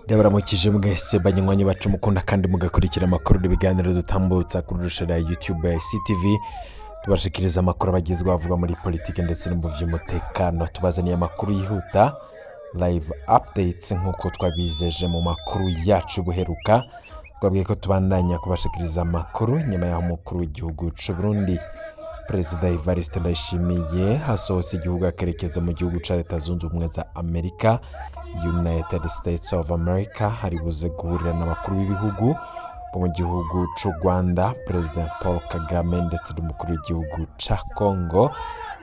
Ndabaramukije mwese banywanyi bacu mukunda kandi mugakurikira amakuru n'ibiganiro dutambutsa kuri rushara ya YouTube ya ICTV. Tubashikiriza amakuru abagezweho avuga muri politike ndetse no mu by'umutekano. Tubazaniye amakuru yihuta live updates nk'uko twabizeje mu makuru yacu buheruka. Twabwiye ko tubandanya kubashikiriza amakuru nyuma y'aho umukuru w'igihugu cy'u Burundi Perezida Evariste Ndayishimiye hasohotse igihugu akerekeza mu gihugu cya Leta Zunze Ubumwe za Amerika, United States of America. Hari buze guhurira n'abakuru b'ibihugu bo mu gihugu cy'u Rwanda, Perezida Paul Kagame ndetse n'umukuru w'igihugu cya Congo.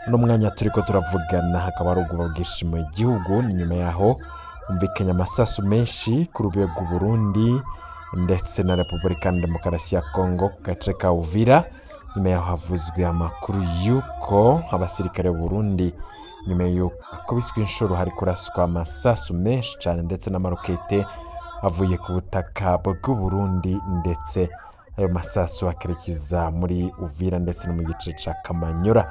Uno mwanya turiko turavugana hakaba ari ubwishimo mu gihugu, ni nyuma yaho umvikanye amasasu menshi ku rubibe rw'u Burundi ndetse na Repubulika Demokarasi ya Congo ku gace ka Uvira. Nyuma yaho havuzwe amakuru yuko abasirikare b'u Burundi nyuma yuko akubiswe inshuro hari kuraswa amasasu menshi cyane ndetse n'amarokete avuye ku butaka bw'u Burundi, ndetse ayo masasu akerekeza muri Uvira ndetse no mu gice ca Kamanyura.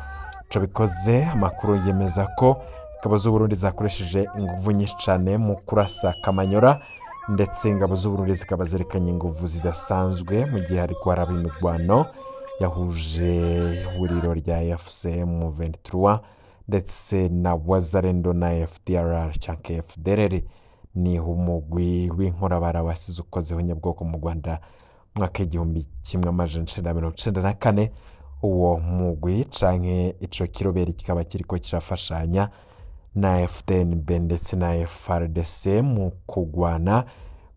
Ico bikoze amakuru yemeza ko ingabo z'u Burundi zakoresheje inguvu nyinshi cyane mu kurasa Kamanyura, ndetse ingabo z'u Burundi zikaba zerekanye inguvu zidasanzwe mu gihe hari haraba imirwano yahuje ihuriro rya FCM 23 ndetse na Wazalendo na FDLR cyangwa FDLR. Ni umugwi w'inkorabara wasize ukozeho nyabwoko mu Rwanda mwaka 1994. Uwo mugwi canke ico kiroberi kikaba kiriko kirafashanya na FDNB ndetse na FARDC mu kugwana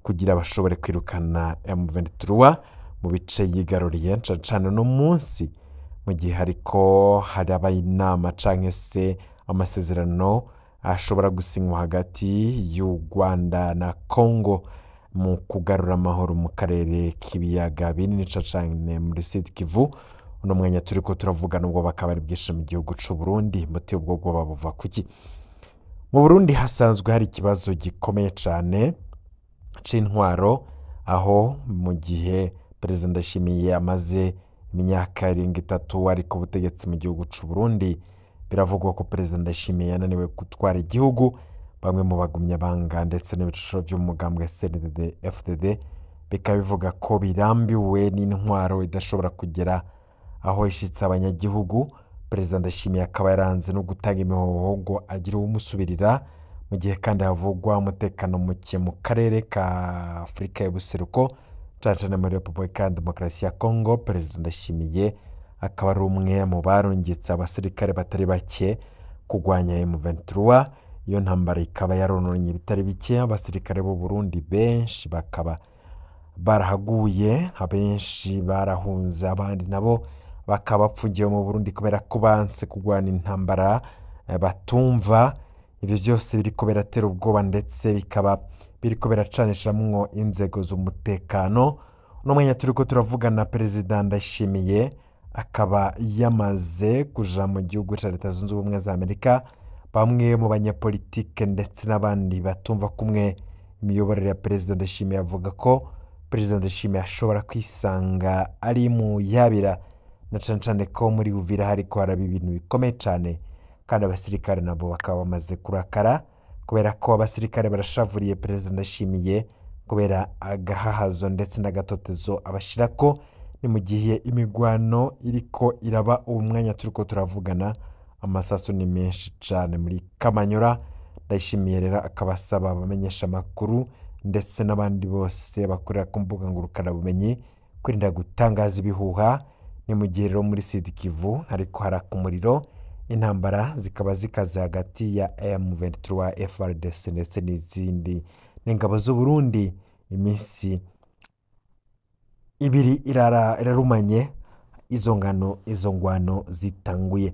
kugira bashobore kwirukana M23 mu bice yigaruriye cane no munsi, mu gihe hariko haraba inama canke se amasezerano ashobora gusinywa hagati y'u Rwanda na Congo mu kugarura amahoro mu karere k'ibiyaga binini cane muri Sud Kivu. Uno mwanya turiko turavugana ubwo bakaba ari bwishe mu gihugu cy'u Burundi. Muti ubwo bwoba buva kuki? Mu Burundi hasanzwe hari ikibazo gikomeye cane c'intwaro, aho mu gihe Perezida Ndayishimiye amaze imyaka 3 ari ku butegetsi mu gihugu cy'u Burundi. Biravugwa ko Perezida Ndayishimiye yananiwe gutwara igihugu. Bamwe mu bagumya banga ndetse n'ibiciro by'umugambwe CNDD FDD bikaba bivuga ko birambiwe n'intwaro idashobora kugera aho ishitse abanyagihugu. Perezida Ndayishimiye akaba yaranze no gutanga imihoho agira umusubirira, mu gihe kandi havugwa umutekano muke mu karere ka Afrika y'Ubuseruko cyane muri Repubulika Demokarasi ya Congo. Perezida Ndayishimiye akaba ari umwe mu barungitse abasirikare batari bake kugwanya M23. Iyo ntambara ikaba yarononye bitari bike, abasirikare b'u Burundi benshi bakaba barahaguye, abenshi barahunze, abandi nabo bakaba bapfungiye mu Burundi kubera ko banse kugwana intambara batumva. Ibyo byose biriko biratera ubwoba ndetse bikaba biriko biracanishamwo inzego z'umutekano. No mwanya turiko turavugana Perezida Ndayishimiye akaba yamaze kuja mu gihugu cya Leta Zunze Ubumwe za Amerika. Bamwe mu banyapolitike ndetse n'abandi batumva kumwe imiyoborere ya Perezida Ndayishimiye avuga ko Perezida Ndayishimiye ashobora kwisanga ari mu yabira, na cane ko muri Uvira hariko haraba ibintu bikomeye cyane, kandi abasirikare nabo bakaba bamaze kurakara kubera ko abasirikare barashavuriye Perezida Ndayishimiye kubera agahahazo ndetse n'agatotezo abashirako. Ni mu gihe imigwano iriko iraba umwanya turiko turavugana, amasasu ni menshi cyane muri Kamanyura. Ndayishimiye rero akabasaba abamenyesha amakuru ndetse n'abandi bose bakorera ku mbuga ngurukana bumenyi kwirinda gutangaza ibihuha. Ni mu gihe rero muri Sud Kivu hariko haraka umuriro, intambara zikaba zikaze hagati ya M23, FARDC ndetse n'izindi n'ingabo z'u Burundi. Iminsi ibiri irarumanye izo ngwano zitanguye.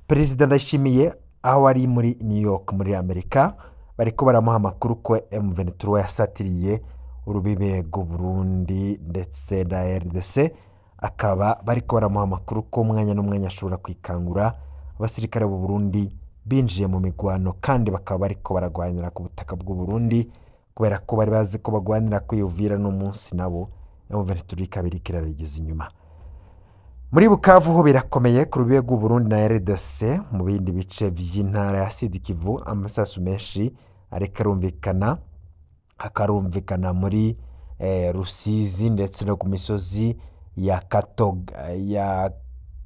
Perezida Ndayishimiye aho ari muri New York muri Amerika bariko baramuha amakuru ko M23 yasatiriye urubibe rw'u Burundi ndetse na RDC. Akaba bariko baramuha amakuru ko umwanya n'umwanya ashobora kwikangura abasirikare b'u Burundi binjiye mu migwano, kandi bakaba bariko baragwanira ku butaka bw'u Burundi kubera ko bari bazi ko bagwanira kwiyuvira no munsi nabo M23 kabiri kirabigeze inyuma. muri Bukavu ho birakomeye ku rubibe rw'u Burundi na RDC. Mu bindi bice by'intara ya Sud Kivu amasasu menshi ariko akarumvikana muri Rusizi ndetse no ku misozi ya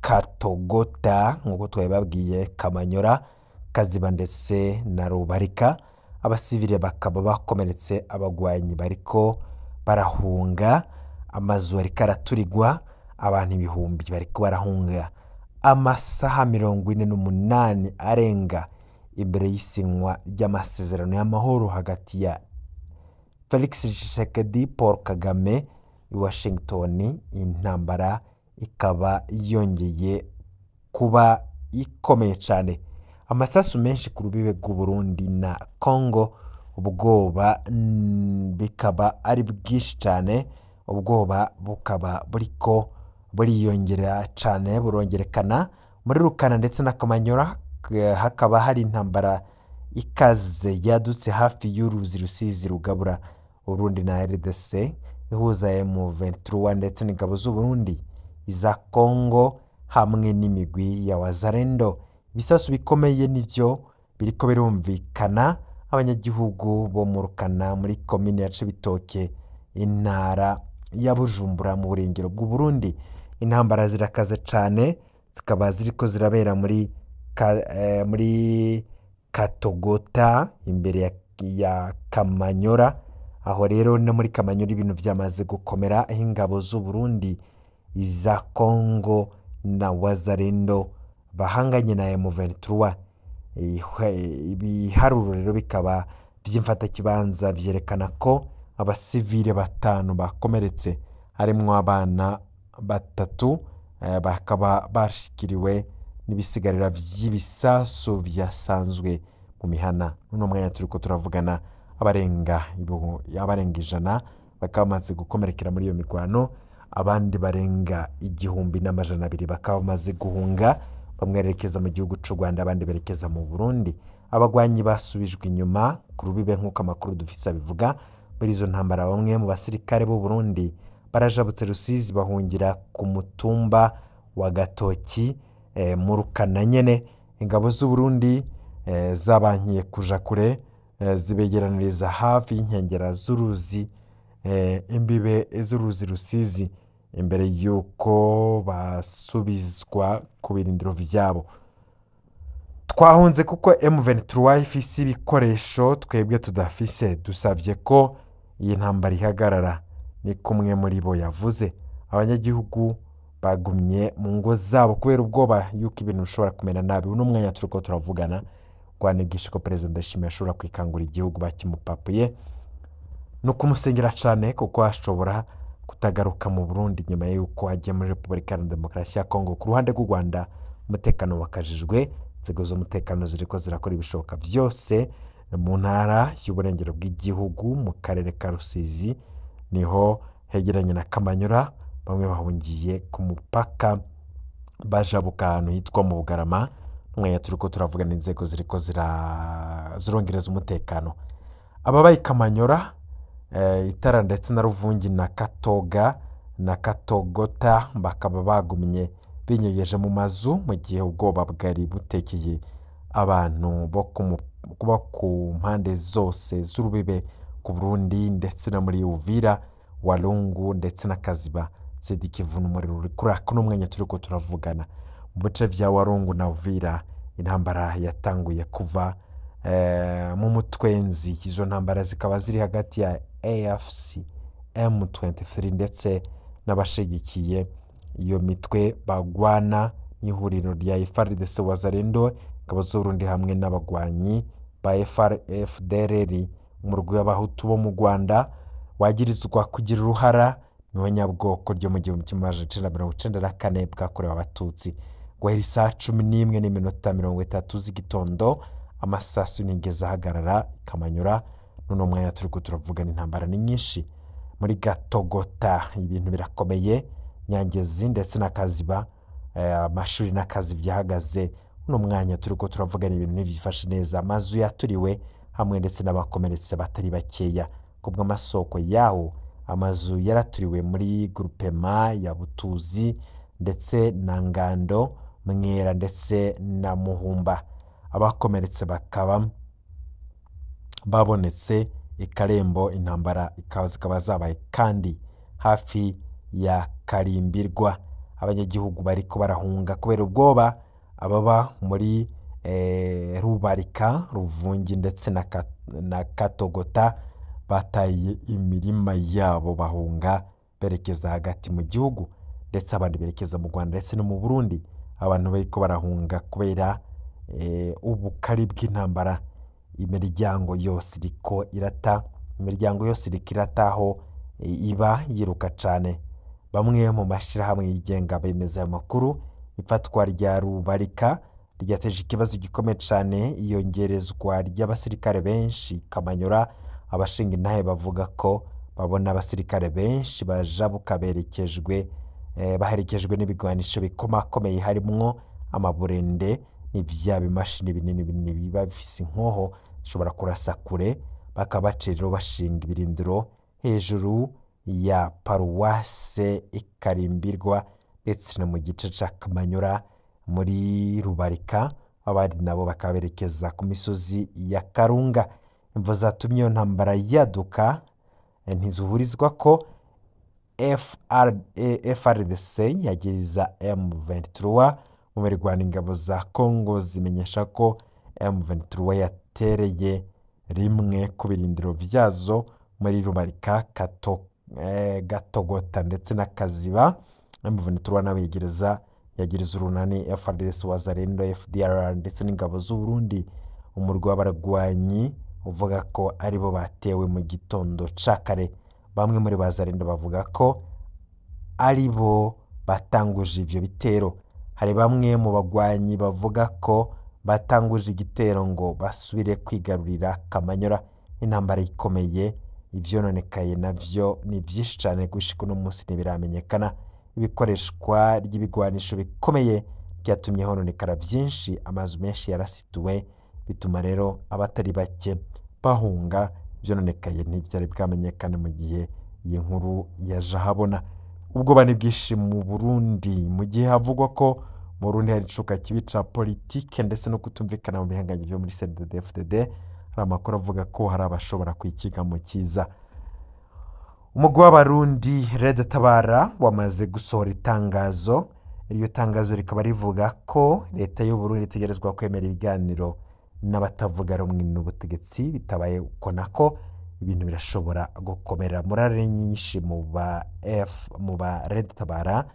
Katogota nk'uko twabibabwiye, Kamanyora, Kaziba ndetse na Rubarika. Abasivile bakaba bakomeretse, abagwanyi bariko barahunga, amazu ariko araturigwa, abantu ibihumbi bariko barahunga. Amasaha 48 arenga imbere y'isinywa ry'amasezerano y'amahoro hagati ya Felix Tshisekedi, Paul Kagame i Washington. Intambara ikaba yongeye kuba ikomeye cyane. Amasasu menshi ku rubibe rw'u Burundi na Congo, ubwoba bikaba ari bwinshi cyane, ubwoba bukaba buriko buriyongera cyane, burongerekana muri Rukana ndetse na Kamanyora. Hakaba hari intambara ikaze yadutse hafi y'uruzi Rusizi rugabura Burundi na RDC, ihuza M23 ndetse n'ingabo z'u Burundi, iza Congo hamwe n'imigwi ya Wazalendo. Ibisasu bikomeye nivyo biriko birumvikana. Abanyagihugu bo mu Rukana muri komine ya Cibitoke, intara ya Bujumbura mu burengero bw'u Burundi, intambara zirakaze cyane, zikaba ziriko zirabera muri Katogota imbere ya Kamanyora. Aho rero no muri Kamanyora ibintu vyamaze gukomera, ingabo z'u Burundi, iza Congo na Wazalendo bahanganye na M23. Ibiharuro rero bikaba vy'imfata kibanza vyerekana ko abasivile 5 bakomeretse, harimwo abana 3, bakaba bashikiriwe n'ibisigarira vy'ibisasu vyasanzwe mu mihana. Uno mwanya turiko turavugana abarenga 100 bakaba bamaze gukomerekera muri iyo migwano, abandi barenga 1,200 bakaba bamaze guhunga, bamwe berekeza mu gihugu c'u Rwanda, abandi berekeza mu Burundi. Abagwanyi basubijwe inyuma ku rubibe nk'uko amakuru dufise bivuga. Muri izo ntambara bamwe mu basirikare b'u Burundi barajabutse Rusizi bahungira ku mutumba wa Gatoki mu Rukana nyene. Ingabo z'u Burundi zabankiye kuja kure, zibegeraniriza hafi y'inkengera z'uruzi, imbibe z'uruzi Rusizi, imbere yuko basubizwa ku birindiro vyabo. Twahunze kuko M23 ifise ibikoresho twebwe tudafise, dusavye ko iyi ntambara ihagarara, ni kumwe muri bo yavuze. Abanyagihugu bagumye mu ngo zabo kubera ubwoba yuko ibintu bishobora kumera nabi. Uno mwanya turiko turavugana rwanigisha ko Perezida Ndayishimiye ashobora kwikangura igihugu bakimupapuye, no kumusengera cyane kuko ashobora kutagaruka mu Burundi nyuma yuko agiye muri Repubulika ya Demokarasi ya Congo. Ku ruhande rw'u Rwanda umutekano wakajijwe, inzego z'umutekano ziriko zirakora ibishoboka vyose. Mu ntara y'uburengero bw'igihugu mu karere ka Rusizi niho hegeranye na Kamanyora, bamwe bahungiye ku mupaka bajabuka ahantu hitwa mu Bugarama. Mwanya turiko turavugana inzego ziriko zirongereza umutekano. Ababaye Kamanyora, Itara ndetse na Ruvungi na Katoga na Katogota bakaba bagumye binyegeje mu mazu, mu gihe ubwoba bwari butekeye abantu bo ku mpande zose z'urubibe ku Burundi ndetse no muri Uvira, Walungu ndetse na Kaziba. Sud Kivu n'umuriro uri kuraka. Uno mwanya turiko turavugana mu bice vya Walungu na Uvira, intambara yatanguye kuva mu mutwenzi. Izo ntambara zikaba ziri hagati ya AFC M23 ndetse n'abashigikiye iyo mitwe bagwana n'ihuriro rya FARDC Wazalendo, ingabo z'u Burundi hamwe n'abagwanyi ba FDLR, umurwi w'abahutu bo mu Rwanda wagirizwa kugira uruhara mu nyabwoko ryo mu 1994 bwakorewe abatutsi. Guhera saa 11:30 z'igitondo amasasu nigeze ahagarara Kamanyora. Nuno mwanya turiko turavugana intambara ni nyinshi muri Gatogota, ibintu birakomeye. Nyangezi ndetse na Kaziba, amashuri n'akazi vyahagaze. Uno mwanya turiko turavugana ibintu ntivyifashe neza, amazu yaturiwe hamwe ndetse n'abakomeretse batari bakeya. Kubwo amasoko yaho, amazu yaraturiwe muri groupement ya Butuzi ndetse na Ngando, Mwera ndetse na Muhumba. Abakomeretse bakaba babonetse Ikarembo, intambara zikaba zabaye kandi hafi ya Karimbirwa. Abanyagihugu bariko barahunga kubera ubwoba, ababa muri Rubarika, Ruvungi ndetse na Katogota bataye imirima yabo bahunga berekeza hagati mu gihugu, ndetse abandi berekeza mu Rwanda ndetse no mu Burundi. Abantu bariko barahunga kubera ubukari bw'intambara. Imiryango yose iriko irataho iba yiruka cane. Bamwe mu mashirahamwe yigenga bemeza ayo makuru. Ifatwa rya Rubarika ryateje ikibazo gikomeye cane, iyongerezwa ry'abasirikare benshi Kamanyura. Abashinga intahe bavuga ko babona abasirikare benshi bajabuka baherekejwe n'ibigwanisho bikomakomeye harimwo amaburende n'ivya bimashini binini biba bifise inkoho bishobora kurasa kure. Bakaba rero bashinga ibirindiro hejuru ya paruwase Ikarimbirwa ndetse no mu gice ca Kamanyura muri Rubarika. Abandi nabo bakaba berekeza ku misozi ya Karunga. Imvo zatumye iyo ntambara yaduka ntizuhurizwa ko FRDC yagiriza M23 mu mirwano. Ingabo za Kongo zimenyesha ko M23 yatereye rimwe ku birindiro vyazo muri Rubarika, Gatogota ndetse na Kaziba. M23 nawe yagiriza urunani FRDC, Wazalendo, FDLR ndetse n'ingabo z'u Burundi. Umurwi w'abaragwanyi uvuga ko aribo batewe mu gitondo ca kare. Bamwe muri Wazalendo bavuga ko aribo batanguje ivyo bitero. Hari bamwe mu bagwanyi bavuga ko batanguje igitero ngo basubire kwigarurira Kamanyura. Intambara ikomeye, ivyononekaye navyo ni vyinshi cane gushika uno munsi ntibiramenyekana. Ibikoreshwa ry'ibigwanisho bikomeye byatumye hononekara vyinshi, amazu menshi yarasituwe, bituma rero abatari bake bahunga. Ivyononekaye ntivyari bwamenyekane mu gihe iyi nkuru yaje habona. Ubwoba ni bwinshi mu Burundi mu gihe havugwa ko mu Burundi hari icuka kibi ca politike ndetse no kutumvikana mu bihanganye vyo muri CNDD-FDD. Hari amakuru avuga ko hari abashobora kwikiga mu kiza. Umugwi w'Abarundi Red Tabara wamaze gusohora itangazo. Iryo tangazo rikaba rivuga ko leta y'u Burundi itegerezwa kwemera ibiganiro n'abatavuga rumwe n'ubutegetsi. Bitabaye uko nako ibintu birashobora gukomera. Morale nyinshi mu ba Red Tabara.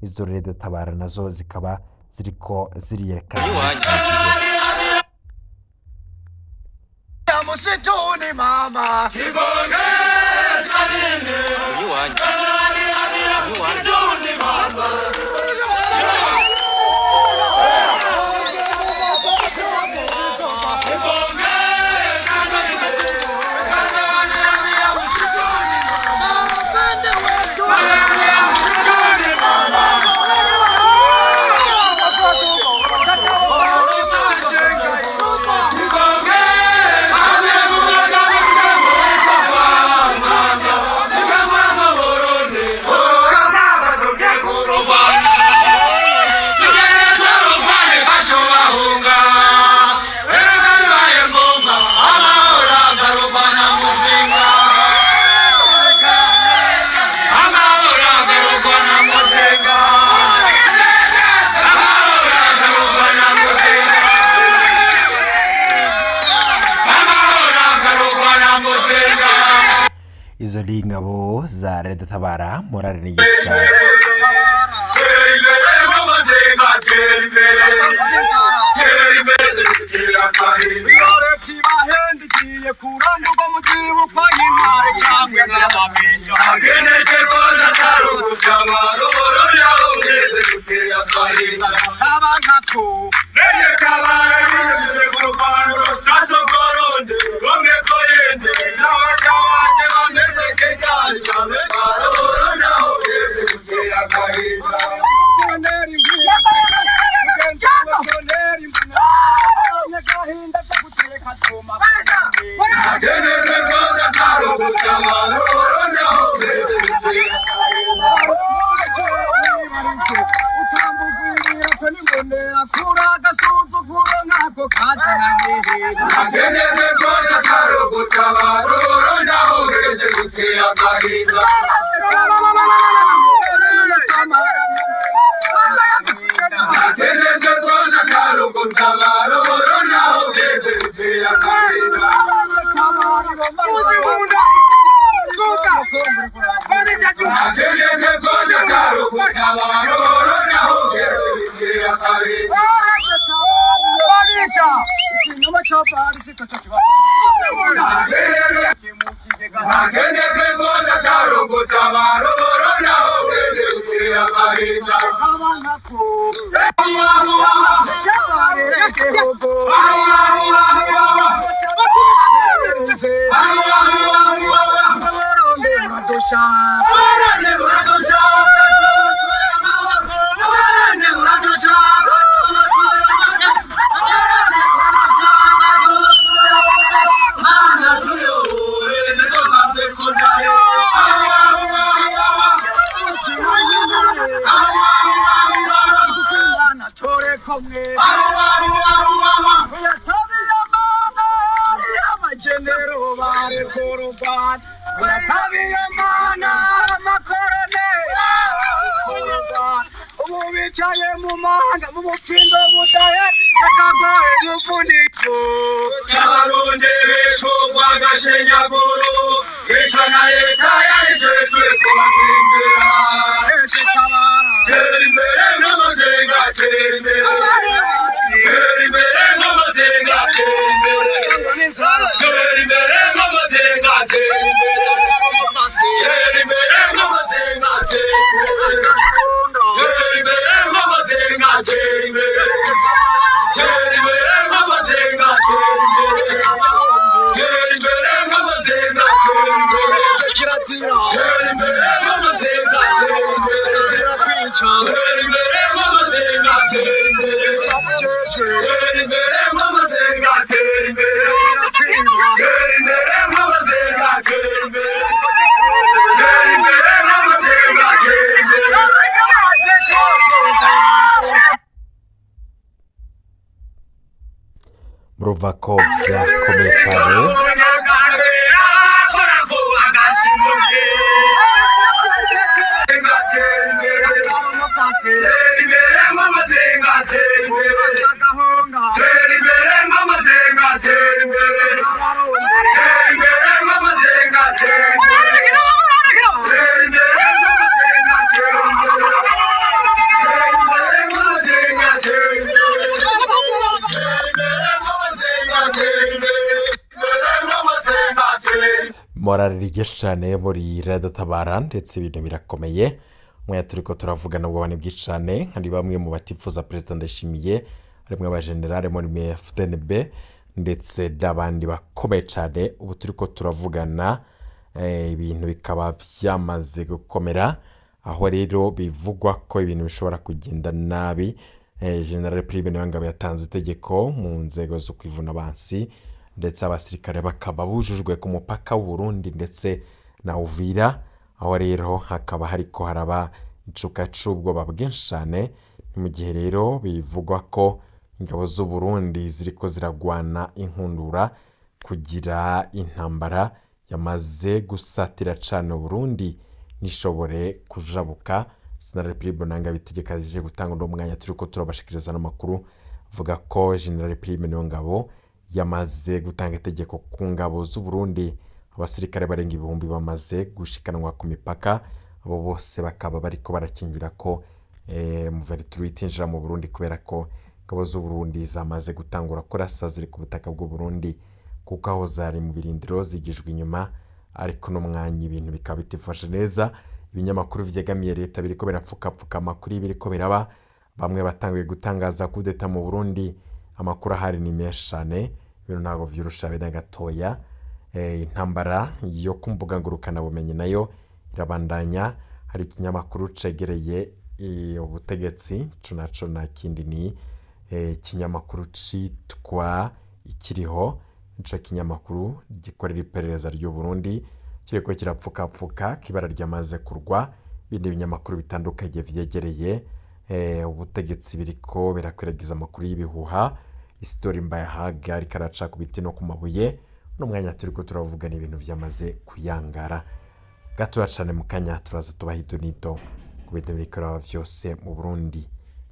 Izo Red Tabara nazo zikaba ziriko ziriyerekana. Musituni mama Kibonge Janine Musituni mama Izo ngabo za Red Tabara morale ni yisha. Karondera kuraga sunzu kuro nako katananye Agendeze kota karo gutabaro Naho geze gutera gahinda Agendeze kota karo gutabaro Naho geze gutera gahinda Agendeze kota karo gutabaro Naho geze gutera gahinda Ikinyoma cy'abarisi cyo Agendeze kota karo gutabaro Naho geze gutera gahinda Bicaye mu mahanga mu bufindo budahe nakagoye mufuniko Cyarondesho rwagashenyaguro Icwa na leta yarishejwe kubakindira Ece tabara Tera imbere nk'amazenga tera imbere Tera imbere nk'amazenga tera imbere Tera imbere nk'amazenga tera imbere Tera imbere nk'amazenga tera Mruvakov yakomeye cyane morarige cyane muri Radio Tabara ndetse ibintu birakomeye mwe turiko turavugana ubwo bane bwicane kandi bamwe mu batifuza president Ndayishimiye arimwe aba general muri FDNB ndetse n'abandi bakomeye cyane ubu turiko turavugana ibintu bikaba vyamaze gukomera aho rero bivugwa ko ibintu bishobora kugenda nabi General Prime Niyongabo yatanze itegeko mu nzego zo kwivuna abansi ndetse abasirikare bakaba bujujwe ku mupaka w'u Burundi ndetse na Uvira aho rero hakaba hariko haraba icuka c'ubwoba bwinshi cyane mu gihe rero bivugwa ko ingabo z'u Burundi ziriko ziragwana inkundura kugira intambara yamaze gusatira cyane u Burundi nishobore kujabuka General Prime Niyongabo itegeka zije gutanga ndo mwanya turiko turabashikiriza n'amakuru avuga ko General Prime Niyongabo yamaze gutanga itegeko ku ngabo z'u Burundi abasirikare barenga ibihumbi bamaze gushikanwa ku mipaka abo bose bakaba bariko barakingira ko Muveriture itinjira mu Burundi kubera ko ingabo z'u Burundi zamaze gutangura kurasa ziri ku butaka bw'u Burundi kuko aho zari mu birindiro zigijwe inyuma ariko no mwanya ibintu bikaba bitifashe neza ibinyamakuru vyegamiye leta biriko birapfuka amakuru biriko biraba bamwe batangiye gutangaza kudeta mu Burundi amakuru ahari ni menshi cyane ibintu ntago vyurusha bene gatoya intambara yo kumbuga ngurukana bumenyi nayo irabandanya hari ikinyamakuru cegereye ubutegetsi naco na kindi ni ikinyamakuru citwa ikiriho ico kinyamakuru gikorera iperereza ry'u Burundi kireko kirapfuka kibara ryamaze kurwa bindi binyamakuru bitandukanye vyegereye ubutegetsi biriko birakwiragiza amakuru y'ibihuha isitori mbayahaga ariko araca ku biti no ku mabuye n'umwanya turiko turavugana ibintu vyamaze kuyangara gatoya cane mu kanya turaza tubaha idonito ku bintu biriko biraba vyose mu Burundi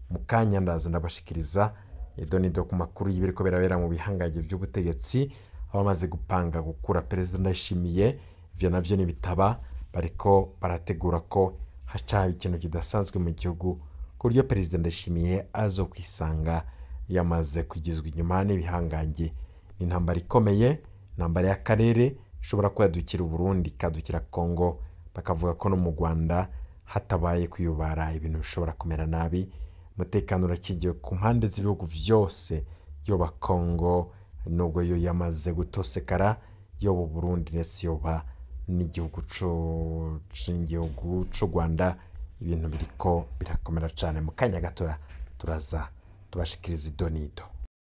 mu kanya ndaza ndabashikiriza idonito ku makuru y'ibiriko birabera mu bihangaje vy'ubutegetsi aho bamaze gupanga gukura perezida Ndayishimiye ivyo navyo nibitaba bariko barategura ko haca ikintu kidasanzwe mu gihugu ku buryo perezida Ndayishimiye azokwisanga yamaze kwigizwa inyuma n'ibihangange intambara ikomeye intambara y'akarere ishobora kwadukira Burundi kadukira Kongo bakavuga ko no mu Rwanda hatabaye kuyubara ibintu bishobora kumera nabi umutekano urakigiye ku mpande z'ibihugu vyose yoba Kongo nubwo yo yamaze gutosekara yoba Burundi ndetse yoba n'igihugu c'u Rwanda ibintu biriko birakomera cane mu kanya gatoya turaza tubashikiriza idonito